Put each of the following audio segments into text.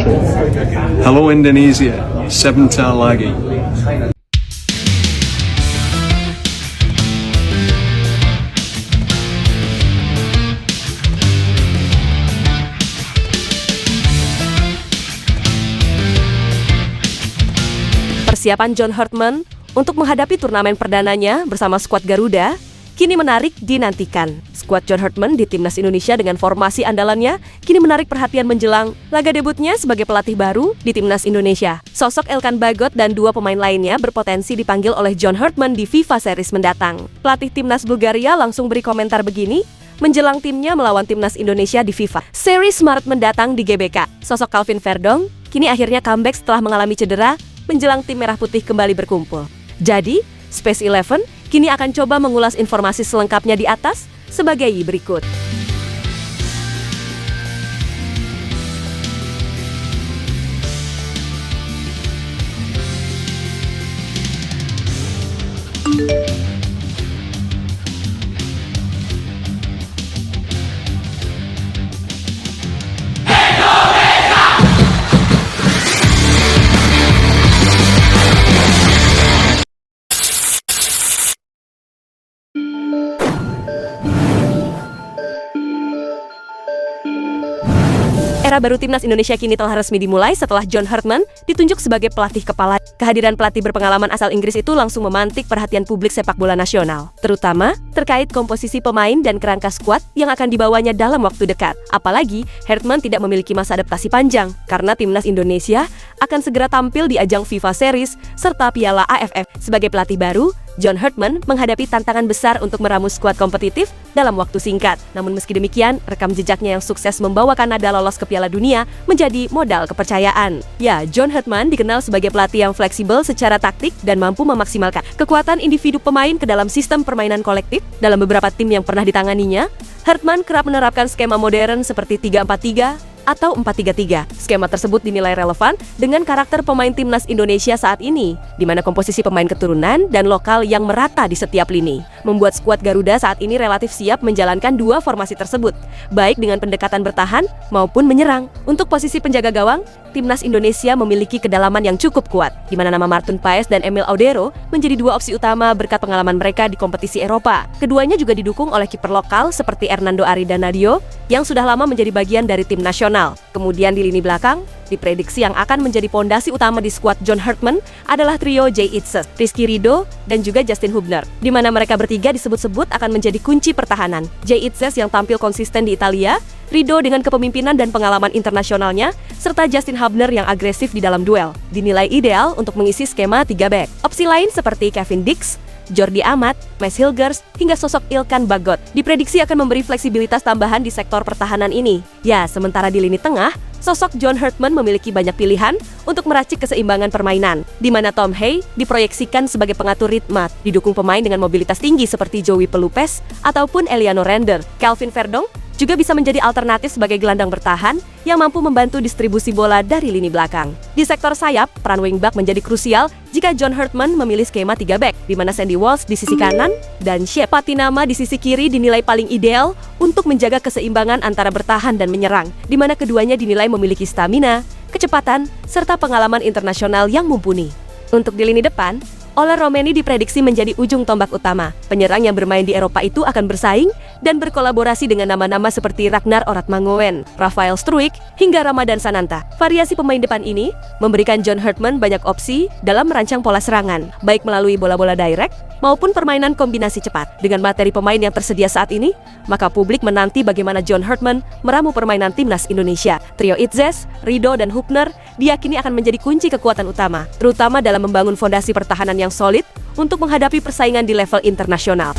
Hello Indonesia, sebentar lagi. Persiapan John Hartman untuk menghadapi turnamen perdananya bersama skuad Garuda kini menarik dinantikan. Skuad John Hartman di Timnas Indonesia dengan formasi andalannya kini menarik perhatian menjelang laga debutnya sebagai pelatih baru di Timnas Indonesia. Sosok Ilkan Bagot dan dua pemain lainnya berpotensi dipanggil oleh John Hartman di FIFA Series mendatang. Pelatih Timnas Bulgaria langsung beri komentar begini menjelang timnya melawan Timnas Indonesia di FIFA Series Maret mendatang di GBK. Sosok Calvin Verdong kini akhirnya comeback setelah mengalami cedera menjelang tim Merah Putih kembali berkumpul. Jadi, Space 11 kini akan coba mengulas informasi selengkapnya di atas sebagai berikut. Era baru Timnas Indonesia kini telah resmi dimulai setelah John Hartman ditunjuk sebagai pelatih kepala. Kehadiran pelatih berpengalaman asal Inggris itu langsung memantik perhatian publik sepak bola nasional, terutama terkait komposisi pemain dan kerangka skuad yang akan dibawanya dalam waktu dekat. Apalagi, Hartman tidak memiliki masa adaptasi panjang, karena Timnas Indonesia akan segera tampil di ajang FIFA Series serta Piala AFF. Sebagai pelatih baru, John Hartman menghadapi tantangan besar untuk meramu skuad kompetitif dalam waktu singkat. Namun meski demikian, rekam jejaknya yang sukses membawa Kanada lolos ke Piala Dunia menjadi modal kepercayaan. Ya, John Hartman dikenal sebagai pelatih yang fleksibel secara taktik dan mampu memaksimalkan kekuatan individu pemain ke dalam sistem permainan kolektif. Dalam beberapa tim yang pernah ditanganinya, Hartman kerap menerapkan skema modern seperti 3-4-3 atau 4-3-3. Skema tersebut dinilai relevan dengan karakter pemain Timnas Indonesia saat ini, di mana komposisi pemain keturunan dan lokal yang merata di setiap lini, membuat skuad Garuda saat ini relatif siap menjalankan dua formasi tersebut, baik dengan pendekatan bertahan maupun menyerang. Untuk posisi penjaga gawang, Timnas Indonesia memiliki kedalaman yang cukup kuat, di mana nama Martin Paes dan Emil Audero menjadi dua opsi utama berkat pengalaman mereka di kompetisi Eropa. Keduanya juga didukung oleh kiper lokal seperti Hernando Aridanadio yang sudah lama menjadi bagian dari tim nasional. Kemudian di lini belakang, diprediksi yang akan menjadi pondasi utama di skuad John Hartman adalah trio Jay Itzes, Rizky Ridho, dan juga Justin Hubner, di mana mereka bertiga disebut-sebut akan menjadi kunci pertahanan. Jay Itzes yang tampil konsisten di Italia, Ridho dengan kepemimpinan dan pengalaman internasionalnya, serta Justin Hubner yang agresif di dalam duel, dinilai ideal untuk mengisi skema 3 back. Opsi lain seperti Kevin Dix, Jordi Amat, Max Hilgers, hingga sosok Ilkan Bagot diprediksi akan memberi fleksibilitas tambahan di sektor pertahanan ini. Ya, sementara di lini tengah, sosok John Hartman memiliki banyak pilihan untuk meracik keseimbangan permainan, di mana Tom Hay diproyeksikan sebagai pengatur ritme, didukung pemain dengan mobilitas tinggi seperti Joey Pelupes ataupun Eliano Render. Calvin Verdong juga bisa menjadi alternatif sebagai gelandang bertahan yang mampu membantu distribusi bola dari lini belakang. Di sektor sayap, peran wingback menjadi krusial jika John Hartman memilih skema 3 back, di mana Sandy Walsh di sisi kanan dan Shep Patinama di sisi kiri dinilai paling ideal untuk menjaga keseimbangan antara bertahan dan menyerang, di mana keduanya dinilai memiliki stamina, kecepatan, serta pengalaman internasional yang mumpuni. Untuk di lini depan, Ola Romeni diprediksi menjadi ujung tombak utama. Penyerang yang bermain di Eropa itu akan bersaing dan berkolaborasi dengan nama-nama seperti Ragnar Oratmangoen, Rafael Struijk, hingga Ramadan Sananta. Variasi pemain depan ini memberikan John Hartman banyak opsi dalam merancang pola serangan, baik melalui bola-bola direct maupun permainan kombinasi cepat. Dengan materi pemain yang tersedia saat ini, maka publik menanti bagaimana John Hartman meramu permainan Timnas Indonesia. Trio Itzes, Ridho, dan Hubner diyakini akan menjadi kunci kekuatan utama, terutama dalam membangun fondasi pertahanan yang solid untuk menghadapi persaingan di level internasional.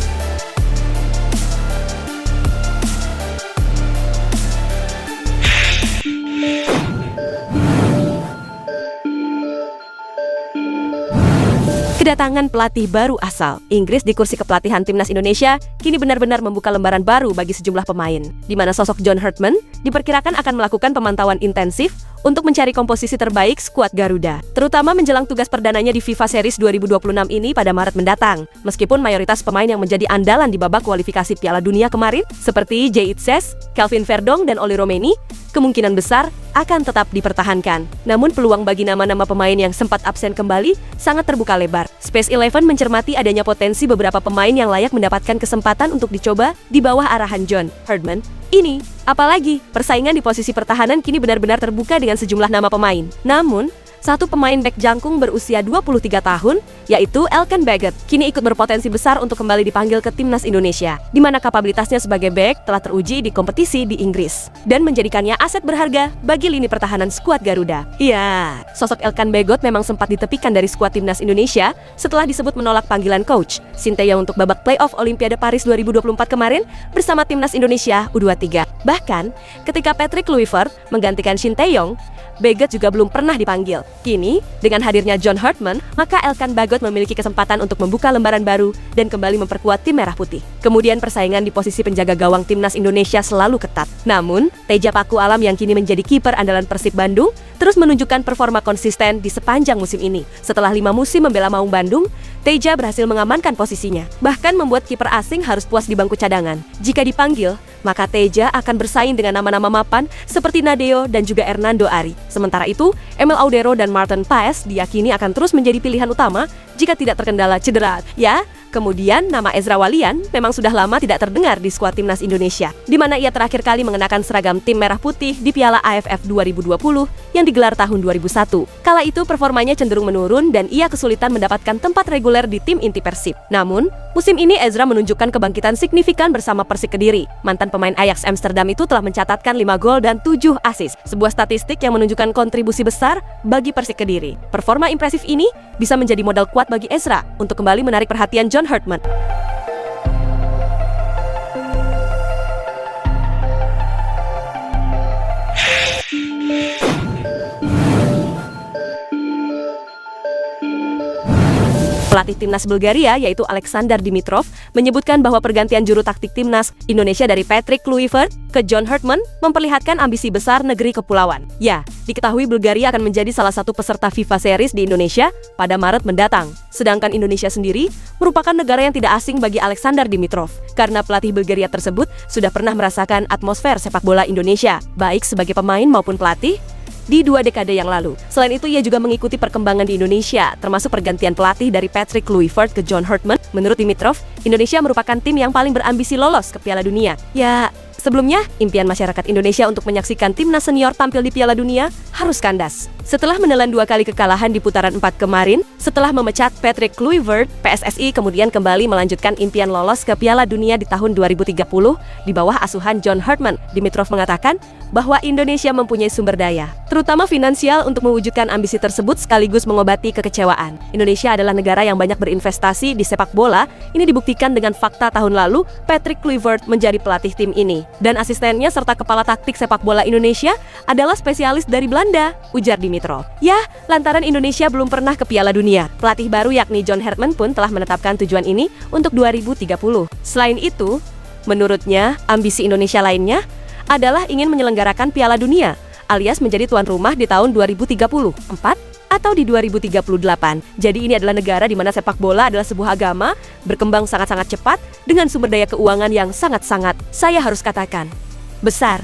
Kedatangan pelatih baru asal Inggris di kursi kepelatihan Timnas Indonesia kini benar-benar membuka lembaran baru bagi sejumlah pemain, di mana sosok John Hartman diperkirakan akan melakukan pemantauan intensif untuk mencari komposisi terbaik skuad Garuda, terutama menjelang tugas perdananya di FIFA Series 2026 ini pada Maret mendatang. Meskipun mayoritas pemain yang menjadi andalan di babak kualifikasi Piala Dunia kemarin, seperti Jay Itzes, Calvin Verdong, dan Oli Romeni, kemungkinan besar akan tetap dipertahankan. Namun peluang bagi nama-nama pemain yang sempat absen kembali sangat terbuka lebar. Space Eleven mencermati adanya potensi beberapa pemain yang layak mendapatkan kesempatan untuk dicoba di bawah arahan John Herdman ini. Apalagi, persaingan di posisi pertahanan kini benar-benar terbuka dengan sejumlah nama pemain. Namun, satu pemain bek jangkung berusia 23 tahun, yaitu Elkan Baggott, kini ikut berpotensi besar untuk kembali dipanggil ke timnas Indonesia, di mana kapabilitasnya sebagai bek telah teruji di kompetisi di Inggris, dan menjadikannya aset berharga bagi lini pertahanan skuad Garuda. Ya, sosok Elkan Baggott memang sempat ditepikan dari skuad timnas Indonesia setelah disebut menolak panggilan coach Sinteyong untuk babak playoff Olimpiade Paris 2024 kemarin bersama timnas Indonesia U23. Bahkan, ketika Patrick Kluivert menggantikan Sinteyong, Baggott juga belum pernah dipanggil. Kini, dengan hadirnya John Herdman, maka Elkan Baggott memiliki kesempatan untuk membuka lembaran baru dan kembali memperkuat tim merah putih. Kemudian persaingan di posisi penjaga gawang timnas Indonesia selalu ketat. Namun, Teja Paku Alam yang kini menjadi kiper andalan Persib Bandung terus menunjukkan performa konsisten di sepanjang musim ini. Setelah 5 musim membela Maung Bandung, Teja berhasil mengamankan posisinya, bahkan membuat kiper asing harus puas di bangku cadangan. Jika dipanggil, maka Teja akan bersaing dengan nama-nama mapan seperti Nadeo dan juga Hernando Ari. Sementara itu, Emil Audero dan Martin Paes diyakini akan terus menjadi pilihan utama jika tidak terkendala cedera. Ya, kemudian nama Ezra Walian memang sudah lama tidak terdengar di skuad timnas Indonesia, di mana ia terakhir kali mengenakan seragam tim merah putih di Piala AFF 2020 yang digelar tahun 2001. Kala itu performanya cenderung menurun dan ia kesulitan mendapatkan tempat reguler di tim inti Persib. Namun, musim ini Ezra menunjukkan kebangkitan signifikan bersama Persik Kediri. Mantan pemain Ajax Amsterdam itu telah mencatatkan 5 gol dan 7 assist, sebuah statistik yang menunjukkan kontribusi besar bagi Persik Kediri. Performa impresif ini bisa menjadi modal kuat bagi Ezra untuk kembali menarik perhatian John Herdman. Pelatih timnas Bulgaria yaitu Aleksandar Dimitrov menyebutkan bahwa pergantian juru taktik timnas Indonesia dari Patrick Kluivert ke John Herdman memperlihatkan ambisi besar negeri kepulauan. Ya, diketahui Bulgaria akan menjadi salah satu peserta FIFA Series di Indonesia pada Maret mendatang. Sedangkan Indonesia sendiri merupakan negara yang tidak asing bagi Aleksandar Dimitrov, karena pelatih Bulgaria tersebut sudah pernah merasakan atmosfer sepak bola Indonesia, baik sebagai pemain maupun pelatih, di 2 dekade yang lalu. Selain itu, ia juga mengikuti perkembangan di Indonesia, termasuk pergantian pelatih dari Patrick Kluivert ke John Herdman. Menurut Dimitrov, Indonesia merupakan tim yang paling berambisi lolos ke Piala Dunia. Ya, sebelumnya, impian masyarakat Indonesia untuk menyaksikan timnas senior tampil di Piala Dunia harus kandas. Setelah menelan 2 kali kekalahan di putaran 4 kemarin, setelah memecat Patrick Kluivert, PSSI kemudian kembali melanjutkan impian lolos ke Piala Dunia di tahun 2030 di bawah asuhan John Herdman. Dimitrov mengatakan bahwa Indonesia mempunyai sumber daya, terutama finansial, untuk mewujudkan ambisi tersebut sekaligus mengobati kekecewaan. Indonesia adalah negara yang banyak berinvestasi di sepak bola. Ini dibuktikan dengan fakta tahun lalu Patrick Kluivert menjadi pelatih tim ini, dan asistennya serta kepala taktik sepak bola Indonesia adalah spesialis dari Belanda, ujar Dimitrov. Ya, lantaran Indonesia belum pernah ke Piala Dunia, pelatih baru yakni John Herdman pun telah menetapkan tujuan ini untuk 2030. Selain itu, menurutnya, ambisi Indonesia lainnya adalah ingin menyelenggarakan Piala Dunia, alias menjadi tuan rumah di tahun 2034 atau di 2038. Jadi ini adalah negara di mana sepak bola adalah sebuah agama, berkembang sangat-sangat cepat dengan sumber daya keuangan yang sangat-sangat, saya harus katakan, besar,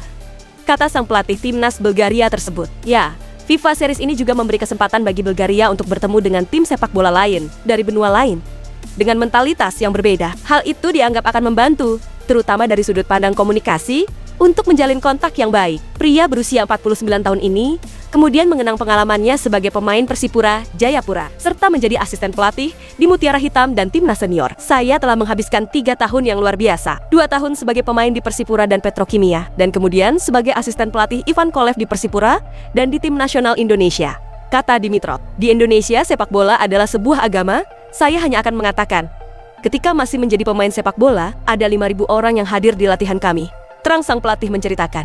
kata sang pelatih timnas Bulgaria tersebut. Ya, FIFA Series ini juga memberi kesempatan bagi Bulgaria untuk bertemu dengan tim sepak bola lain dari benua lain dengan mentalitas yang berbeda. Hal itu dianggap akan membantu, terutama dari sudut pandang komunikasi, untuk menjalin kontak yang baik. Pria berusia 49 tahun ini kemudian mengenang pengalamannya sebagai pemain Persipura Jayapura, serta menjadi asisten pelatih di Mutiara Hitam dan timnas senior. Saya telah menghabiskan 3 tahun yang luar biasa, 2 tahun sebagai pemain di Persipura dan Petrokimia, dan kemudian sebagai asisten pelatih Ivan Kolev di Persipura dan di tim nasional Indonesia, kata Dimitrov. Di Indonesia, sepak bola adalah sebuah agama. Saya hanya akan mengatakan, ketika masih menjadi pemain sepak bola, ada 5.000 orang yang hadir di latihan kami, terang sang pelatih menceritakan.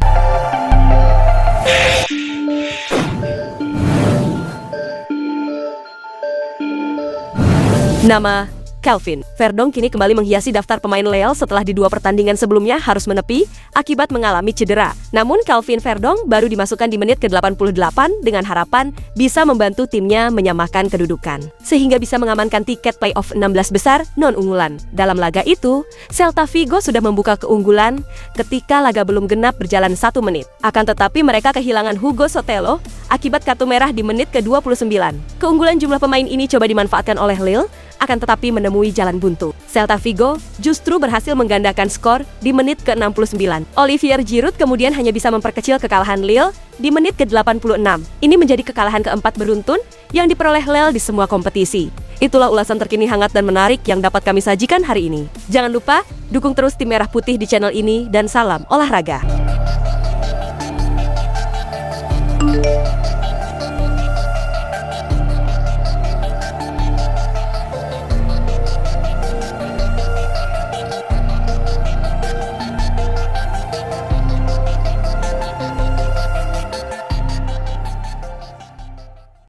Nama Calvin Verdong kini kembali menghiasi daftar pemain Lille setelah di 2 pertandingan sebelumnya harus menepi akibat mengalami cedera. Namun Calvin Verdong baru dimasukkan di menit ke-88 dengan harapan bisa membantu timnya menyamakan kedudukan, sehingga bisa mengamankan tiket playoff 16 besar non-unggulan. Dalam laga itu, Celta Vigo sudah membuka keunggulan ketika laga belum genap berjalan 1 menit. Akan tetapi mereka kehilangan Hugo Sotelo akibat kartu merah di menit ke-29. Keunggulan jumlah pemain ini coba dimanfaatkan oleh Lille, akan tetapi menemui jalan buntu. Celta Vigo justru berhasil menggandakan skor di menit ke-69. Olivier Giroud kemudian hanya bisa memperkecil kekalahan Lille di menit ke-86. Ini menjadi kekalahan keempat beruntun yang diperoleh Lille di semua kompetisi. Itulah ulasan terkini hangat dan menarik yang dapat kami sajikan hari ini. Jangan lupa dukung terus tim Merah Putih di channel ini dan salam olahraga.